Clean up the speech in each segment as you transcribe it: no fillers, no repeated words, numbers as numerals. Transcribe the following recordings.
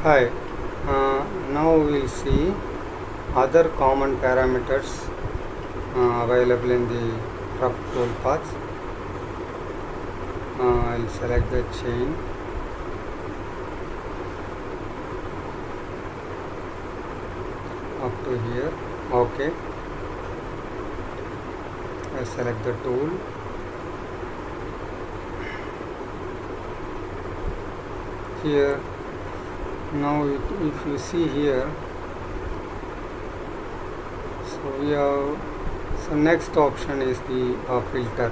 Hi, now we'll see other common parameters available in the rough tool paths. I'll select the chain. Up to here. OK. I select the tool. Here. Now if you see here, so next option is the filter.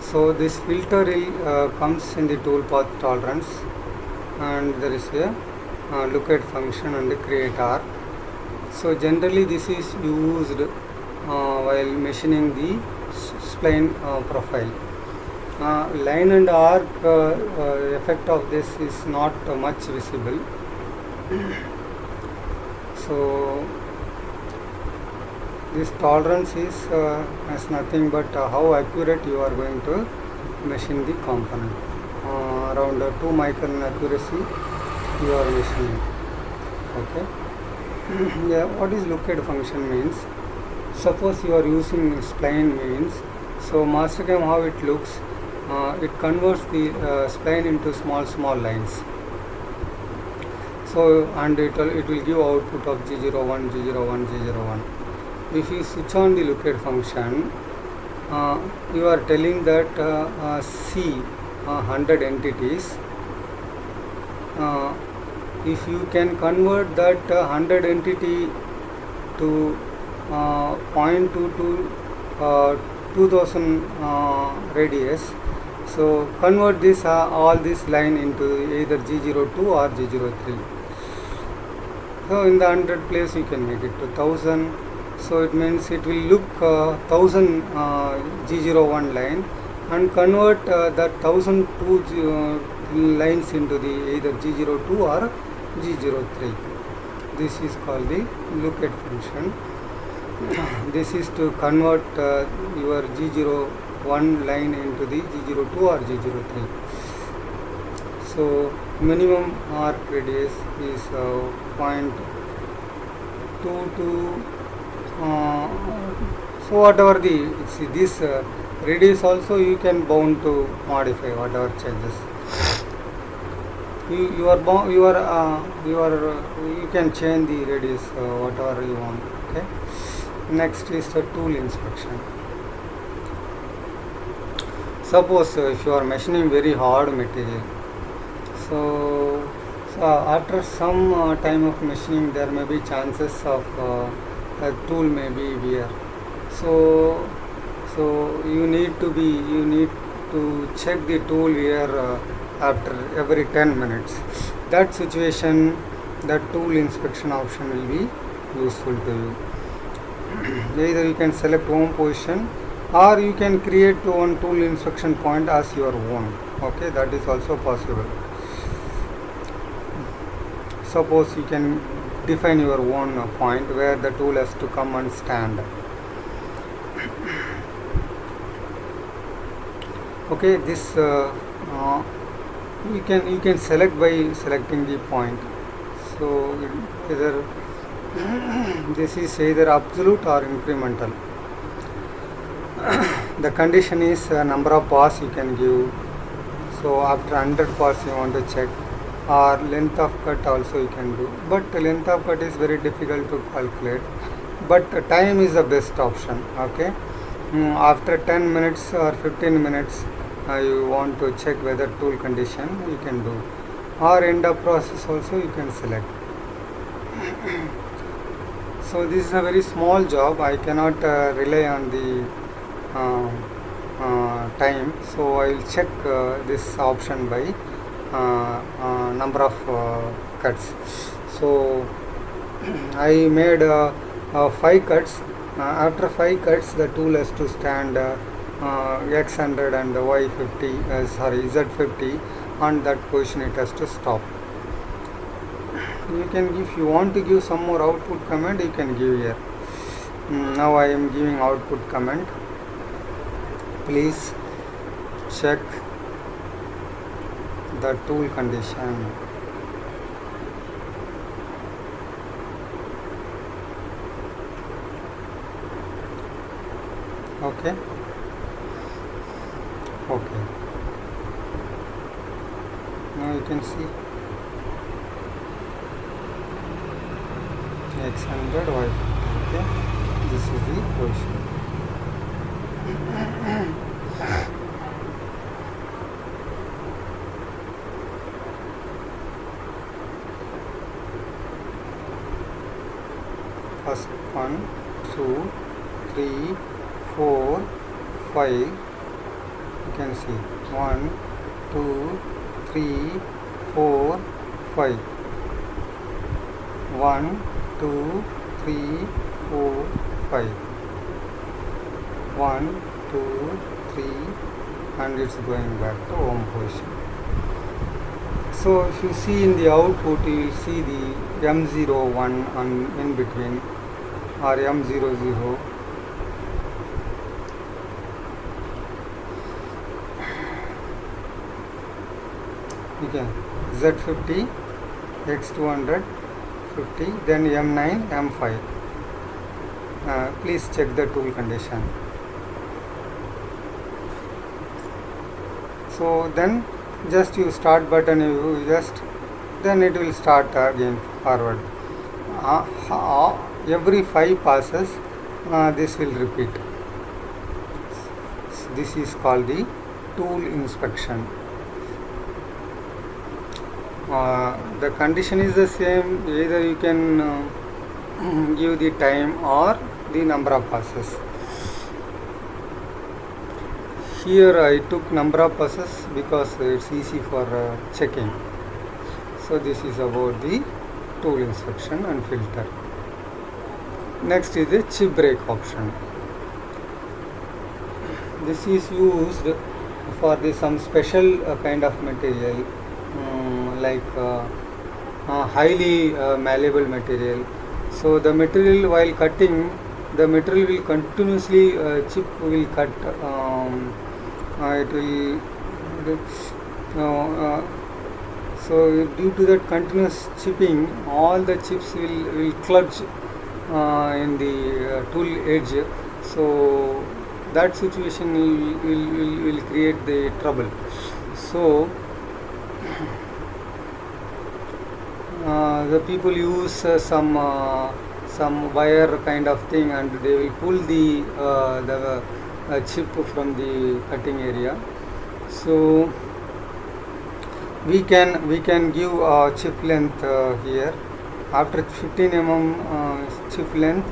So this filter comes in the toolpath tolerance, and there is a lookat function and a create arc. So generally this is used while machining the spline profile. Line and arc effect of this is not much visible. So this tolerance is nothing but how accurate you are going to machine the component. Around 2 micron accuracy you are machining. Okay. Yeah, what is lookat function means? Suppose you are using spline means, so Mastercam, how it looks, it converts the spline into small lines. So and it will give output of G01, G01, G01. If you switch on the lookat function, you are telling that see 100 entities. If you can convert that 100 entity to 0.22 2000 radius, so convert this all this line into either G02 or G03. So in the 100 place you can make it to 1000. So it means it will look 1000 G01 line and convert that 1002 lines into the either G02 or G03. This is called the lookat function. This is to convert your G01 line into the G02 or G03. So minimum arc radius is 0.22. So whatever this radius also you can bound to modify whatever changes. You can change the radius whatever you want. Okay. Next is the tool inspection. Suppose if you are machining very hard material, so after some time of machining there may be chances of a tool may be wear. So you need to check the tool wear after every 10 minutes. That situation, that tool inspection option will be useful to you. Either you can select home position or you can create one tool inspection point as your own. Okay, that is also possible. Suppose you can define your own point where the tool has to come and stand. Okay, this you can select by selecting the point. So either this is either absolute or incremental. The condition is number of pass you can give. So after 100 pass you want to check, or length of cut also you can do, but length of cut is very difficult to calculate, but time is the best option. Okay. After 10 minutes or 15 minutes you want to check whether tool condition you can do, or end of process also you can select. So this is a very small job. I cannot rely on the time, so I will check this option by number of cuts. So I made 5 cuts. After 5 cuts the tool has to stand X100 and Y50 Z50 on that position. It has to stop. You can, if you want to give some more output command, you can give here. Now I am giving output command. Please check the tool condition. Okay. Okay. Now you can see x100 y50. Okay. This is the position. First 1, 2, 3, 4, 5. You can see 1, 2, 3, 4, 5. 1, 2, 3, 4, 5. 1, 2, 3, and it's going back to home position. So if you see in the output, you will see the M01 and in between, or M00. Okay, Z50, X200, 50, then M9, M5. Please check the tool condition. So then just you start button, you just, then it will start again forward. Every 5 passes, this will repeat. This is called the tool inspection. The condition is the same, either you can give the time or the number of passes. Here I took number of passes because it's easy for checking. So this is about the tool inspection and filter. Next is the chip break option. This is used for some special kind of material, like highly malleable material. So the material, while cutting, the material will continuously, chip will cut, it will, so due to that continuous chipping, all the chips will clutch in the tool edge. So that situation will create the trouble. So the people use some wire kind of thing, and they will pull the chip from the cutting area. So we can give a chip length here. After 15 mm chip length,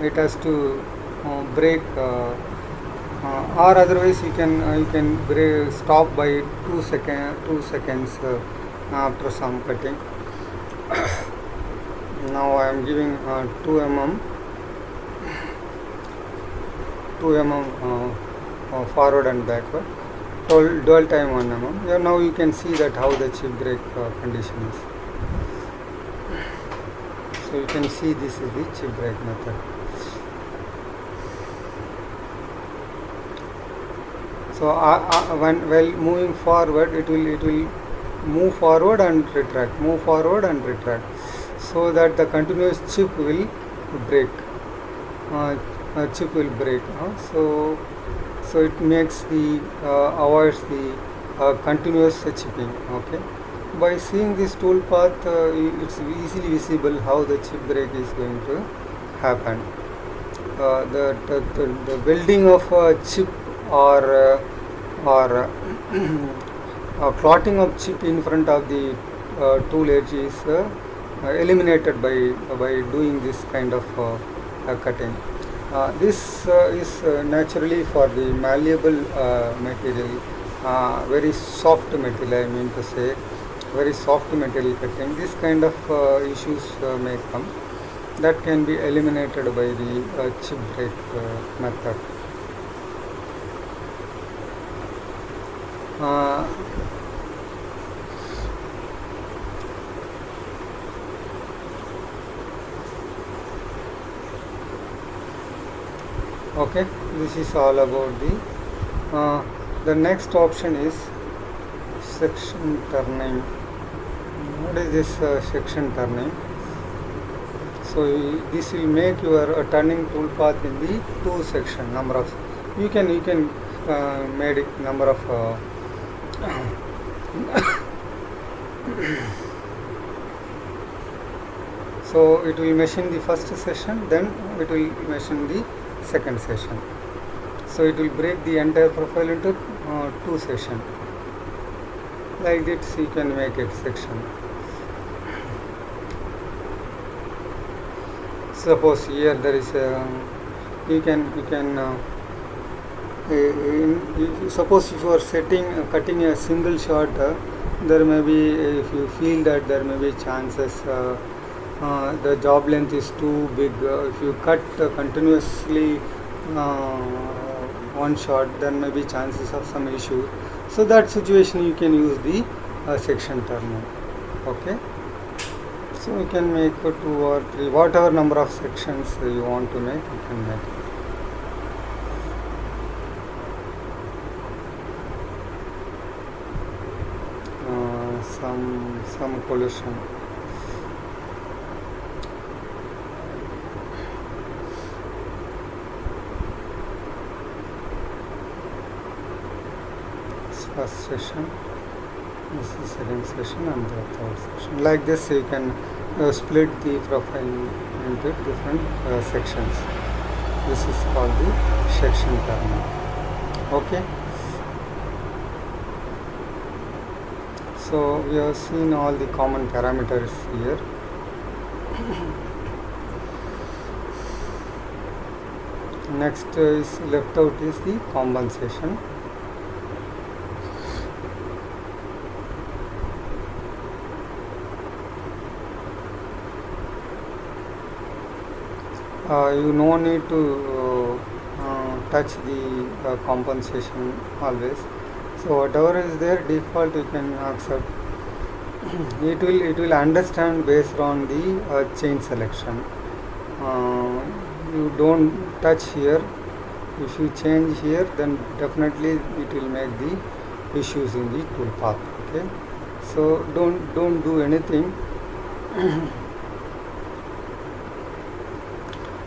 it has to break, or otherwise you can break, stop by 2 seconds after some cutting. Now I am giving 2 mm forward and backward, dual time 1 mm. Now you can see that how the chip break condition is. So you can see this is the chip break method. So while moving forward, it will move forward and retract, move forward and retract, so that the continuous chip will break. Chip will break. So it makes the avoids the continuous chipping. Okay. By seeing this tool path, it's easily visible how the chip break is going to happen. The welding of a chip or clotting of chip in front of the tool edge is eliminated by doing this kind of cutting. This is naturally for the malleable material, very soft material, I mean to say, very soft material cutting. This kind of issues may come, that can be eliminated by the chip break method. Okay, this is all about the next option is section turning. What is this section turning? So this will make your turning toolpath in the two section number of. You can made it number of. So it will mesh in the first session, then it will mesh in the second session. So it will break the entire profile into two sessions. Like this you can make it section. Suppose here there is a, suppose if you are cutting a single shot, there may be, if you feel that there may be chances the job length is too big, if you cut continuously one shot, there may be chances of some issue. So that situation you can use the section turner. Okay, so you can make 2 or 3, whatever number of sections you want to make, you can make it. Some collision. First session, this is second session, and the third session. Like this you can split the profile into different sections. This is called the section turner. Okay, so we have seen all the common parameters here. Next is left out is the compensation. You no need to touch the compensation always. So whatever is there default you can accept. It will understand based on the chain selection. You don't touch here. If you change here, then definitely it will make the issues in the toolpath. Okay, so don't do anything.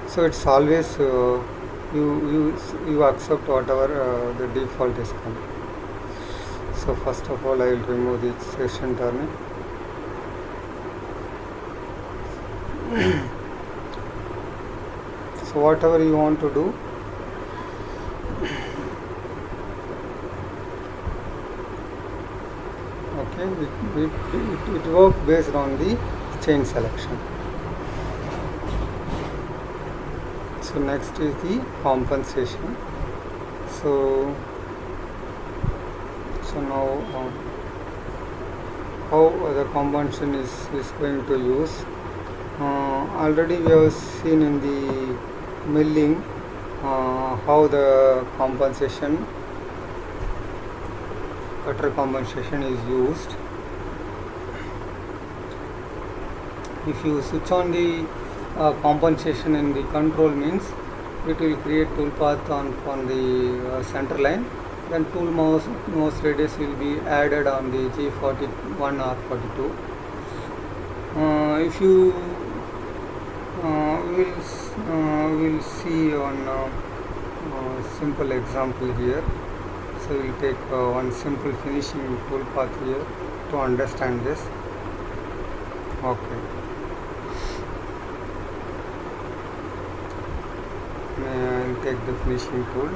So it's always you accept whatever the default is come. So first of all I will remove the section turning. So whatever you want to do, okay, it works based on the chain selection. So next is the compensation. So now how the compensation is going to use. Already we have seen in the milling how the compensation, cutter compensation is used. If you switch on the compensation in the control, means it will create toolpath on the center line, then tool mouse radius will be added on the G41 or 42. If you will see on simple example here. So we will take one simple finishing toolpath here to understand this. Okay. I will take the finishing tool.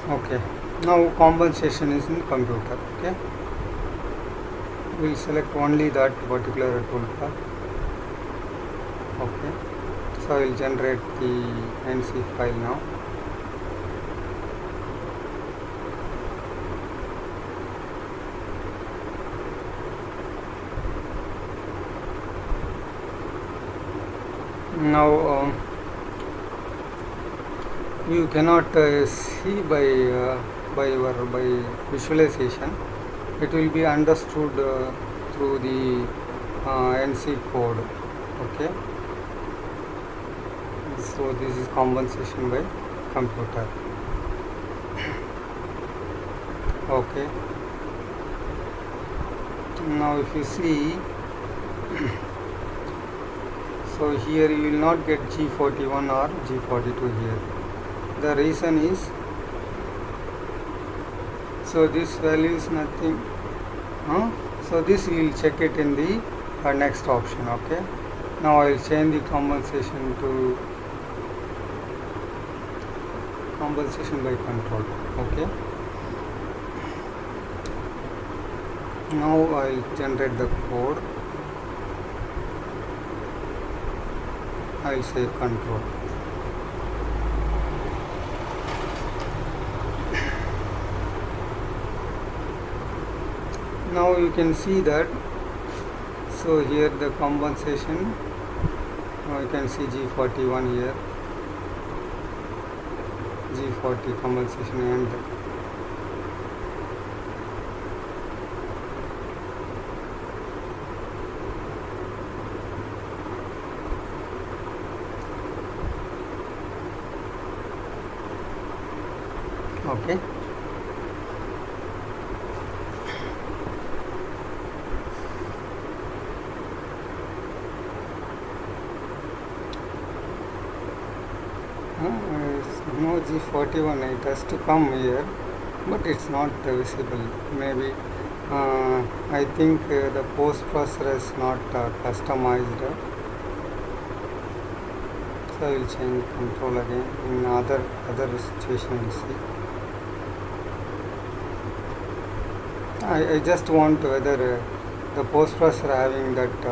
Okay, now compensation is in computer. Okay, we will select only that particular toolpath. Okay, so I will generate the NC file now. Now you cannot see by visualization. It will be understood through the NC code. Okay, So this is compensation by computer. Okay, now if you see, so here you will not get G41 or G42 here. The reason is, so this value is nothing, so this we will check it in the next option. Okay, now I will change the compensation to compensation by control. Okay, now I will generate the code. I will say control. Now you can see that, so here the compensation, you can see G41 here, G40 compensation, and okay. No G41, it has to come here, but it's not visible. Maybe I think the post processor is not customized. So I will change control again in other situation. You see, I just want whether the post processor having that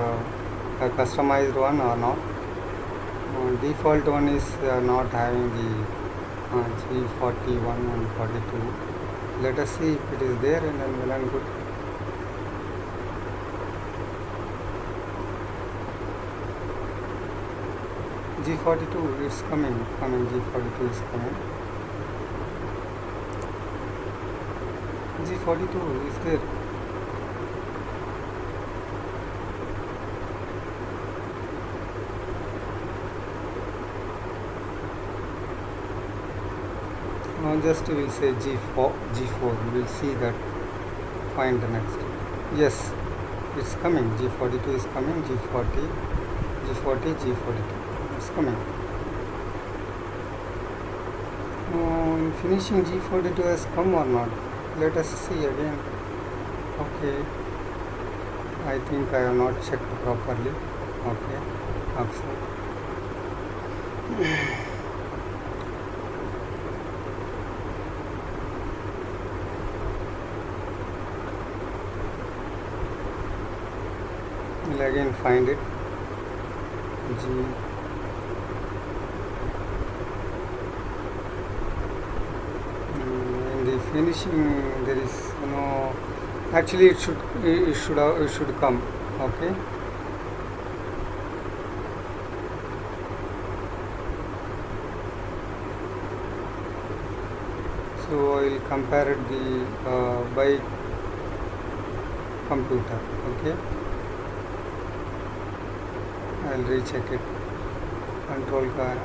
a customized one or not. Default one is not having the G41 and 42. Let us see if it is there, and then well and good. G42 is coming, G42 is coming. G42 is there. Now just we will say G4, we will see that, find the next. Yes, it's coming, G42 is coming, G40, G42, it's coming. Finishing G42 has come or not? Let us see again. Okay, I think I have not checked properly. Okay, accept. We'll again find it. In the finishing there is actually it should come. Okay, so I will compare it by computer. Okay, I will recheck it. Control ka hai.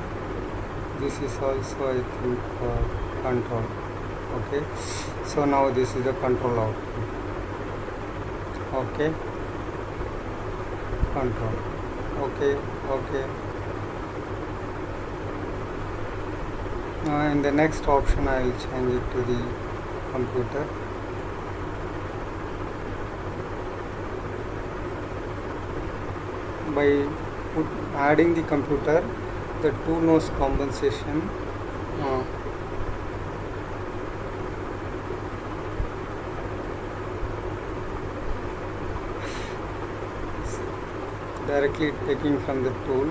This is also I think control. Okay, so now this is the control output. Okay, control. Okay. Now in the next option I will change it to the computer. By adding the computer, the tool knows compensation. Directly taking from the tool.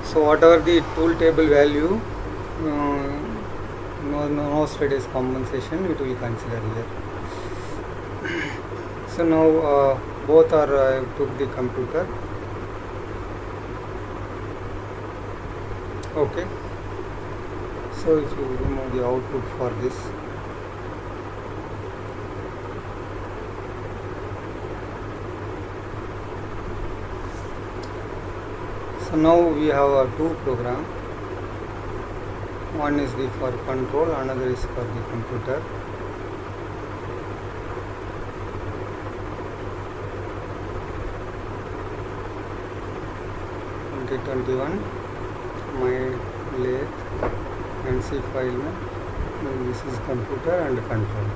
So whatever the tool table value, no status compensation it will consider here. So now both are took the computer. Okay, so if you remove the output for this, So now we have two program. One is the for control, another is for the computer. My lathe NC file and this is computer and control.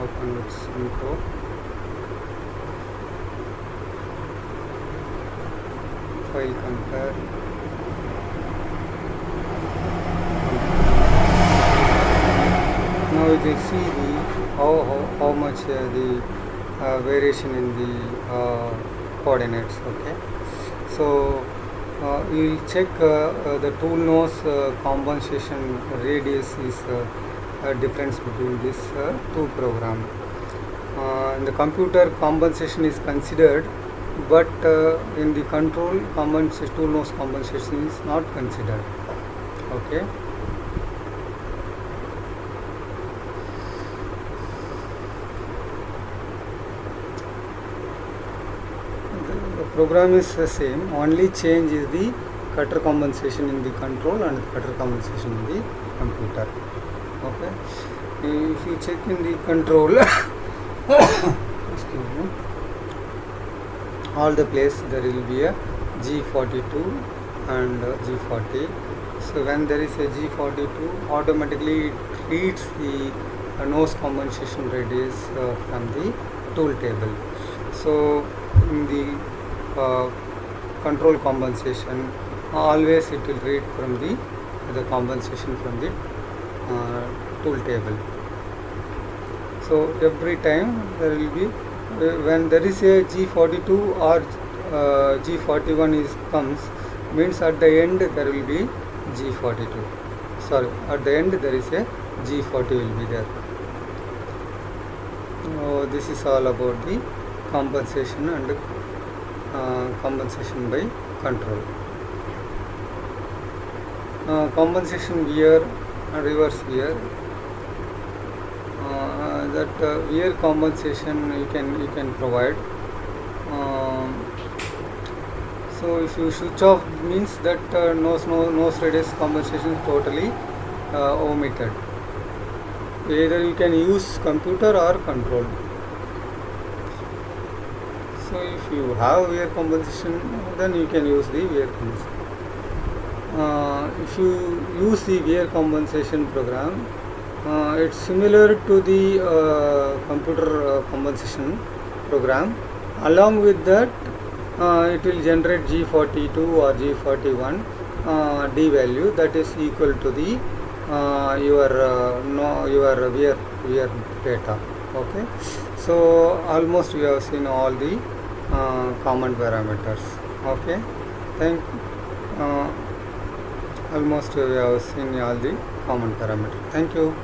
Open with Synco. File compare. Now you will see the how much the variation in the coordinates. Okay, so you will check the tool nose compensation radius is a difference between these two programs. In the computer, compensation is considered, but in the control, tool nose compensation is not considered. Okay. The program is the same, only change is the cutter compensation in the control and cutter compensation in the computer. Okay, if you check in the control excuse me, all the place there will be a G42 and G40. So when there is a G42, automatically it reads the nose compensation radius from the tool table. So in the control compensation, always it will read from the compensation from the tool table. So every time there will be when there is a G42 or G41 comes, means at the end there will be G42. Sorry, at the end there is a G40 will be there. This is all about the compensation and compensation by control. Compensation wear and reverse wear. That wear compensation you can provide. So if you switch off, means that nose radius compensation is totally omitted. Either you can use computer or control. So if you have wear compensation, then you can use the wear compensation. If you use the wear compensation program, it's similar to the computer compensation program. Along with that, it will generate G42 or G41 D value that is equal to the your wear data. Okay, so almost we have seen all the common parameters. Okay, almost we have seen all the common parameters. Thank you.